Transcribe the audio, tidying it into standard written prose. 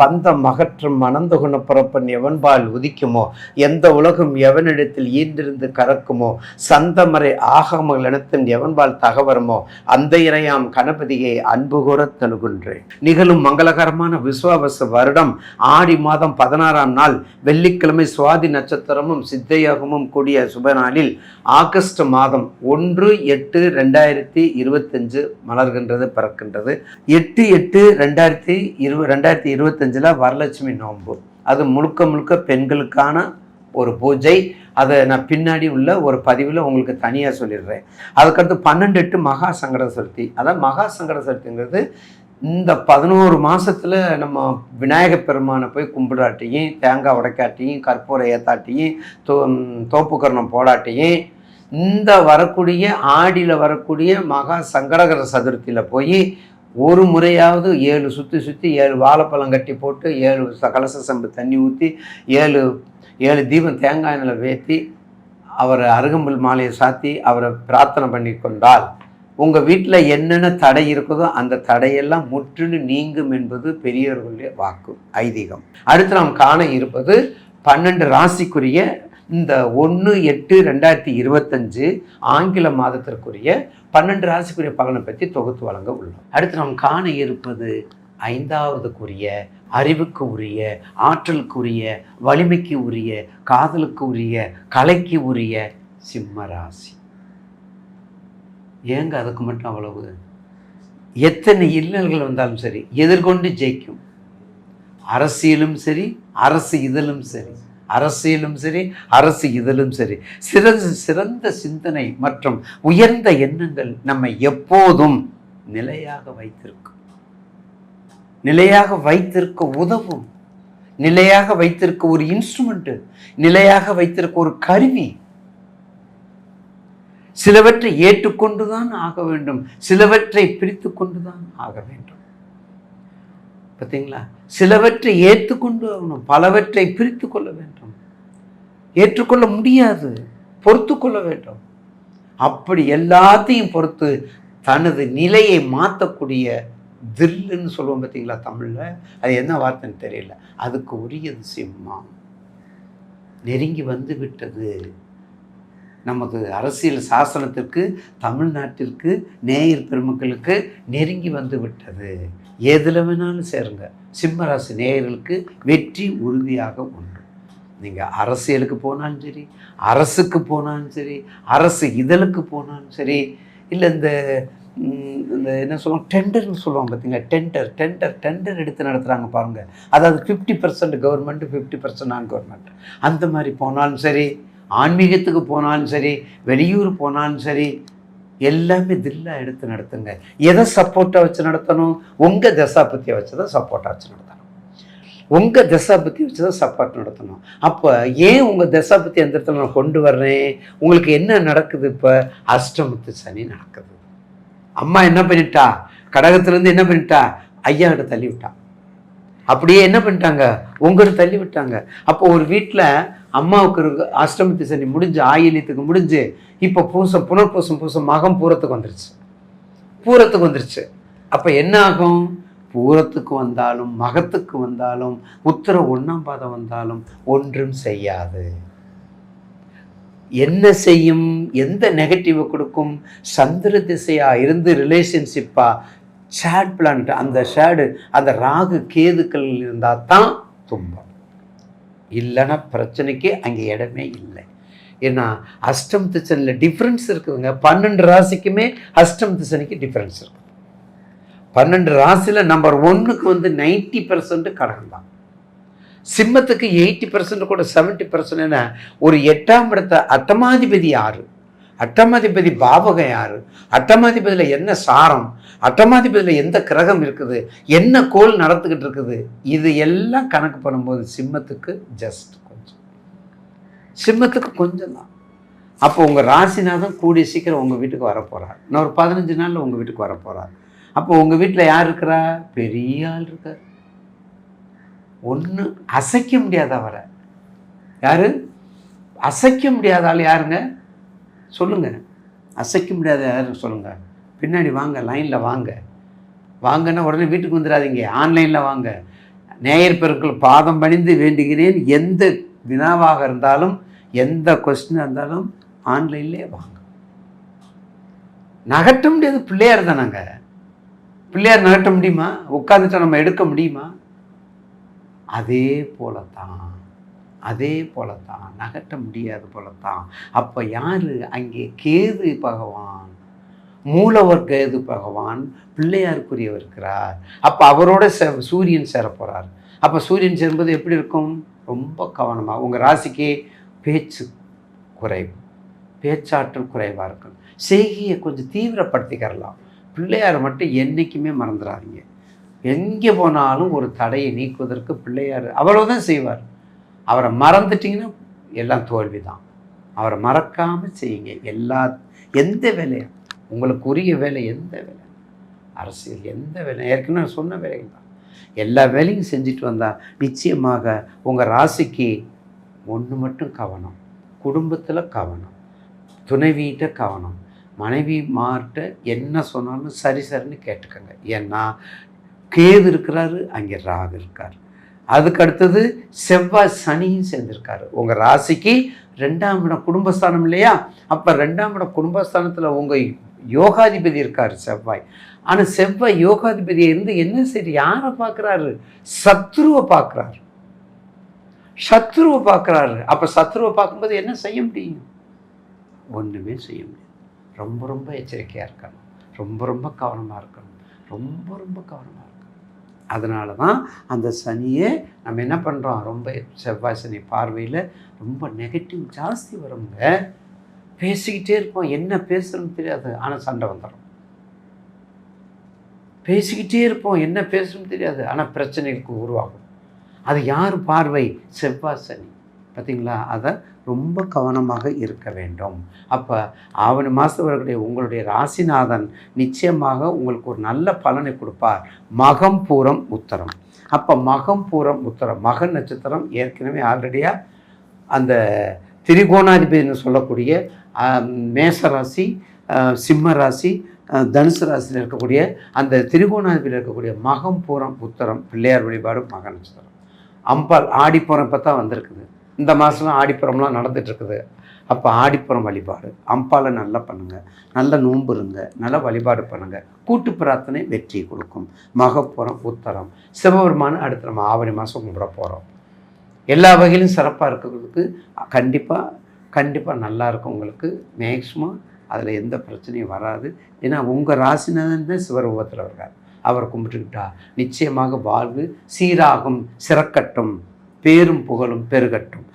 பந்தம் அகற்றும் அனந்த குணப்பரப்பன் எவன்பால் உதிக்குமோ, எந்த உலகம் எவனிடத்தில் ஈண்டிருந்து கறக்குமோ, சந்தமறை ஆகமங்கள் இனத்தின் எவன்பால் தகவருமோ, அந்த இறையாம் கணபதியை அன்பு கூறத் தணுகின்றேன். நிகழும் மங்களகரமான விசுவாவச வருடம் ஆடி மாதம் 16ஆம் நாள் வெள்ளிக்கிழமை சுவாதி நட்சத்திரமும் சித்தையோகமும் கூடிய சுபநாளில் ஆகஸ்ட் மாதம் 1/8/2025 மலர்கின்றது, பிறக்கின்றது. 8/8/2025 வரலட்சுமி நோன்பு. அது முழுக்க முழுக்க பெண்களுக்கான ஒரு பூஜை. அதை நான் பின்னாடி உள்ள ஒரு பதிவில் உங்களுக்கு தனியாக சொல்லிடுறேன். அதுக்கடுத்து 12/8 மகா சங்கட சதுர்த்தி. அதான் மகா சங்கட சதுர்த்திங்கிறது இந்த 11 மாதத்தில் நம்ம விநாயகப் பெருமானை போய் கும்பிடாட்டியும், தேங்காய் உடைக்காட்டியும், கற்பூரை ஏற்றாட்டியும், தோப்புக்கரணம் போடாட்டியும், இந்த வரக்கூடிய ஆடியில் வரக்கூடிய மகா சங்கடகர சதுர்த்தியில் போய் ஒரு முறையாவது 7 சுற்றி 7 வாழைப்பழம் கட்டி போட்டு 7 கலச சம்பு தண்ணி ஊற்றி 7 தீபம் தேங்காய் நிலை வேற்றி அவரை அருகம்புல் மாலையை சாத்தி அவரை பிரார்த்தனை பண்ணி கொண்டால் உங்கள் வீட்டில் என்னென்ன தடை இருக்குதோ அந்த தடையெல்லாம் முற்றிலும் நீங்கும் என்பது பெரியவர்களுடைய வாக்கு, ஐதீகம். அடுத்து நாம் காண இருப்பது 12 ராசிக்குரிய இந்த 1/8/2025 ஆங்கில மாதத்திற்குரிய 12 ராசிக்குரிய பலனை பற்றி தொகுத்து வழங்க உள்ளோம். அடுத்து நாம் காண இருப்பது 5வதுக்குரிய அறிவுக்கு உரிய, ஆற்றலுக்கு உரிய, வலிமைக்கு உரிய, காதலுக்கு உரிய, கலைக்கு உரிய சிம்ம ராசி. ஏங்க அதுக்கு மட்டும் அவ்வளவு? எத்தனை இல்லல்கள் வந்தாலும் சரி எதிர்கொண்டு ஜெயிக்கும். அரசியலும் சரி, அரசு இதழும் சரி, அரசியலும் சரி, அரசு இதழும் சரி, சிறந்த சிந்தனை மற்றும் உயர்ந்த எண்ணங்கள் நம்மை எப்போதும் நிலையாக வைத்திருக்க உதவும். நிலையாக வைத்திருக்க ஒரு இன்ஸ்ட்ருமெண்ட், நிலையாக வைத்திருக்க ஒரு கருவி. சிலவற்றை ஏற்றுக்கொண்டுதான் ஆக வேண்டும், சிலவற்றை பிரித்து கொண்டுதான் ஆக வேண்டும். பார்த்தீங்களா? சிலவற்றை ஏற்றுக்கொண்டு ஆகணும், பலவற்றை பிரித்து கொள்ள வேண்டும். ஏற்றுக்கொள்ள முடியாது, பொறுத்து கொள்ள வேண்டும். அப்படி எல்லாத்தையும் பொறுத்து தனது நிலையை மாற்றக்கூடிய தில்லுன்னு சொல்லுவோம் பார்த்தீங்களா தமிழில், அது என்ன வார்த்தைன்னு தெரியல, அதுக்கு உரியது சிம்மம். நெருங்கி வந்து விட்டது. நமது அரசியல் சாசனத்திற்கு, தமிழ்நாட்டிற்கு, நேயர் பெருமக்களுக்கு நெருங்கி வந்து விட்டது. எதில் வேணாலும் சேருங்க. சிம்மராசி நேயர்களுக்கு வெற்றி உறுதியாக உண்டு. நீங்கள் அரசியலுக்கு போனாலும் சரி, அரசுக்கு போனாலும் சரி, அரசு இதழுக்கு போனாலும் சரி, இல்லை இந்த என்ன சொல்லுவாங்க, டெண்டர்னு சொல்லுவாங்க பார்த்தீங்களா, டெண்டர் எடுத்து நடத்துகிறாங்க பாருங்கள். அதாவது 50% கவர்மெண்ட், 50% நான் கவர்மெண்ட். அந்த மாதிரி போனாலும் சரி, ஆன்மீகத்துக்கு போனாலும் சரி, வெளியூர் போனாலும் சரி, எல்லாமே தில்லா எடுத்து நடத்துங்க. எதை சப்போர்ட்டாக வச்சு நடத்தணும்? உங்கள் தசாபத்தியை வச்சு தான் சப்போர்ட்டாக வச்சு நடத்தணும். உங்கள் தசாபத்தி வச்சு தான் சப்போர்ட் நடத்தணும். அப்போ ஏன் உங்கள் தசாபத்தி அந்த இடத்துல நான் கொண்டு வர்றேன்? உங்களுக்கு என்ன நடக்குது? இப்போ அஷ்டமத்து சனி நடக்குது. அம்மா என்ன பண்ணிட்டா? கடகத்திலேருந்து என்ன பண்ணிட்டா? ஐயா கிட்ட தள்ளி விட்டா. அப்படியே என்ன பண்ணிட்டாங்க? உங்கள்கிட்ட தள்ளி விட்டாங்க. அப்போ ஒரு வீட்டில் அம்மாவுக்கு அஷ்டமத்து சனி முடிஞ்சு, ஆயில்யத்துக்கு முடிஞ்சு, இப்போ புனர்பூசம் மகம் பூரத்துக்கு வந்துருச்சு. அப்போ என்ன ஆகும்? பூரத்துக்கு வந்தாலும், மகத்துக்கு வந்தாலும், உத்தர 1ஆம் பாதம் வந்தாலும் ஒன்றும் செய்யாது. என்ன செய்யும்? எந்த நெகட்டிவை கொடுக்கும்? சந்திர திசையாக இருந்து ரிலேஷன்ஷிப்பாக ஷேட் பிளான்ட், அந்த ஷேடு, அந்த ராகு கேதுக்கள் இருந்தால் தான் துன்பம். இல்லைன்னா பிரச்சனைக்கு அங்கே இடமே இல்லை. ஏன்னா அஷ்டம் திசனில் டிஃப்ரென்ஸ் இருக்குதுங்க. 12 ராசிக்குமே அஷ்டம் திசனிக்கு டிஃப்ரென்ஸ் இருக்குது. 12 ராசியில் நம்பர் 1க்கு வந்து 90% கடகம் தான். சிம்மத்துக்கு 80% கூட 70%. ஒரு 8ஆம் இடத்த அட்டமாதிபதி யாரு? அட்டமாதிபதி பாவகம் யாரு? அட்டமாதிபதியில் என்ன சாரம்? அட்டமாதிபதியில் எந்த கிரகம் இருக்குது? என்ன கோள் நடந்துக்கிட்டு இருக்குது? இது எல்லாம் கணக்கு பண்ணும்போது சிம்மத்துக்கு ஜஸ்ட் கொஞ்சம், சிம்மத்துக்கு கொஞ்சம் தான். அப்போ உங்கள் ராசிநாதன் கூடிய சீக்கிரம் உங்கள் வீட்டுக்கு வரப்போகிறார். இன்னும் ஒரு 15 நாளில் உங்கள் வீட்டுக்கு வரப்போகிறார். அப்போ உங்கள் வீட்டில் யார் இருக்கிறா? பெரிய ஆள் இருக்கார். ஒன்று அசைக்க முடியாத அவரை. யார் அசைக்க முடியாத ஆள்? யாருங்க சொல்லுங்கள். அசைக்க முடியாத யாரு சொல்லுங்கள். பின்னாடி வாங்க, லைனில் வாங்கன்னா உடனே வீட்டுக்கு வந்துடாதீங்க, ஆன்லைனில் வாங்க. நேயர் பெருக்கள் பாதம் பணிந்து வேண்டுகிறேன். எந்த வினாவாக இருந்தாலும் எந்த கொஸ்டினாக இருந்தாலும் ஆன்லைன்லேயே வாங்க. நகட்ட முடியாது, பிள்ளையார் தானாங்க. பிள்ளையார் நகட்ட முடியுமா? உட்காந்துட்டா நம்ம எடுக்க முடியுமா? அதே போலத்தான் நகட்ட முடியாது போலத்தான். அப்போ யார் அங்கே? கேது பகவான், மூலவர் கேது பகவான் பிள்ளையாருக்குரியவர் இருக்கிறார். அப்போ அவரோட சூரியன் சேர போகிறார். அப்போ சூரியன் சேரும்போது எப்படி இருக்கும்? ரொம்ப கவனமாக. உங்கள் ராசிக்கு பேச்சு குறைவு, பேச்சாற்றல் குறைவாக இருக்கும். செய்கையை கொஞ்சம் தீவிரப்படுத்திக்கிறலாம். பிள்ளையாரை மட்டும் என்றைக்குமே மறந்துடாதீங்க. எங்கே போனாலும் ஒரு தடையை நீக்குவதற்கு பிள்ளையார் அவ்வளோதான் செய்வார். அவரை மறந்துட்டிங்கன்னா எல்லாம் தோல்வி தான். அவரை மறக்காமல் செய்யுங்க. எந்த வேலையும் உங்களுக்கு உரிய வேலை, எந்த வேலை, அரசியல் எந்த வேலை, ஏற்கனவே சொன்ன வேலைகள் தான். எல்லா வேலையும் செஞ்சுட்டு வந்தால் நிச்சயமாக உங்கள் ராசிக்கு ஒன்று மட்டும் கவனம். குடும்பத்தில் கவனம், துணைவிகிட்ட கவனம், மனைவி மார்கிட்ட என்ன சொன்னாலும் சரின்னு கேட்டுக்கோங்க. ஏன்னா கேது இருக்கிறாரு, அங்கே ராகு இருக்கார். அதுக்கு அடுத்தது செவ்வாய் சனியும் சேர்ந்திருக்காரு. உங்கள் ராசிக்கு 2ஆம் இடம் குடும்பஸ்தானம் இல்லையா? அப்போ 2ஆம் இடம் குடும்பஸ்தானத்தில் உங்கள் யோகாதிபதி இருக்கார் செவ்வாய். ஆனால் செவ்வாய் யோகாதிபதியை இருந்து என்ன சரி யாரை பார்க்குறாரு? சத்ருவை பார்க்குறாரு. அப்போ சத்ருவை பார்க்கும்போது என்ன செய்ய முடியும்? ஒன்றுமே செய்ய முடியாது. ரொம்ப எச்சரிக்கையாக இருக்கணும். ரொம்ப கவனமாக இருக்கணும். ரொம்ப கவனமாக இருக்கணும். அதனால தான் அந்த சனியை நம்ம என்ன பண்ணுறோம்? ரொம்ப செவ்வாய் சனி பார்வையில் ரொம்ப நெகட்டிவ் ஜாஸ்தி வருங்க. பேசிக்கிட்டே இருப்போம், என்ன பேசுகிறோன்னு தெரியாது, ஆனால் சண்டை வந்துடும். பேசிக்கிட்டே இருப்போம், என்ன பேசுகிறோன்னு தெரியாது, ஆனால் பிரச்சனைகளுக்கு உருவாகும். அது யார் பார்வை? செவ்வாய் சனி. பார்த்தீங்களா? அதை ரொம்ப கவனமாக இருக்க வேண்டும். அப்போ ஆவணி மாதம் வரக்கூடிய உங்களுடைய ராசிநாதன் நிச்சயமாக உங்களுக்கு ஒரு நல்ல பலனை கொடுப்பார். மகம் பூரம் உத்தரம். அப்போ மகம் பூரம் உத்தரம், மக நட்சத்திரம் ஏற்கனவே ஆல்ரெடியாக அந்த திரிகோணாதிபதினு சொல்லக்கூடிய மேசராசி, சிம்ம ராசி, தனுசு ராசியில் இருக்கக்கூடிய அந்த திரிகோணாதிபதியில் இருக்கக்கூடிய மகம் பூரம் உத்தரம் பிள்ளையார் வழிபாடு மக நட்சத்திரம். அம்பாள் ஆடிப்புறம் இப்போ தான் வந்திருக்குது. இந்த மாதம்லாம் ஆடிப்புறம்லாம் நடந்துகிட்ருக்குது. அப்போ ஆடிப்புறம் வழிபாடு அம்பாலை நல்லா பண்ணுங்கள், நல்ல நோன்பு இருங்க, நல்ல வழிபாடு பண்ணுங்கள். கூட்டு பிரார்த்தனை வெற்றியை கொடுக்கும். மகப்புறம் உத்தரம் சிவபெருமான் அடுத்து நம்ம ஆவணி மாதம் கும்பிட போகிறோம். எல்லா வகையிலும் சிறப்பாக இருக்கிறதுக்கு கண்டிப்பாக நல்லா இருக்கும். உங்களுக்கு மேக்ஸிமம் அதில் எந்த பிரச்சனையும் வராது. ஏன்னா உங்கள் ராசிநாதன் தான் சிவரூபத்தில் இருக்கார். அவரை கும்பிட்டுக்கிட்டா நிச்சயமாக வாழ்வு சீராகும், சிறக்கட்டும், பேரும் புகழும் பெருகட்டும்.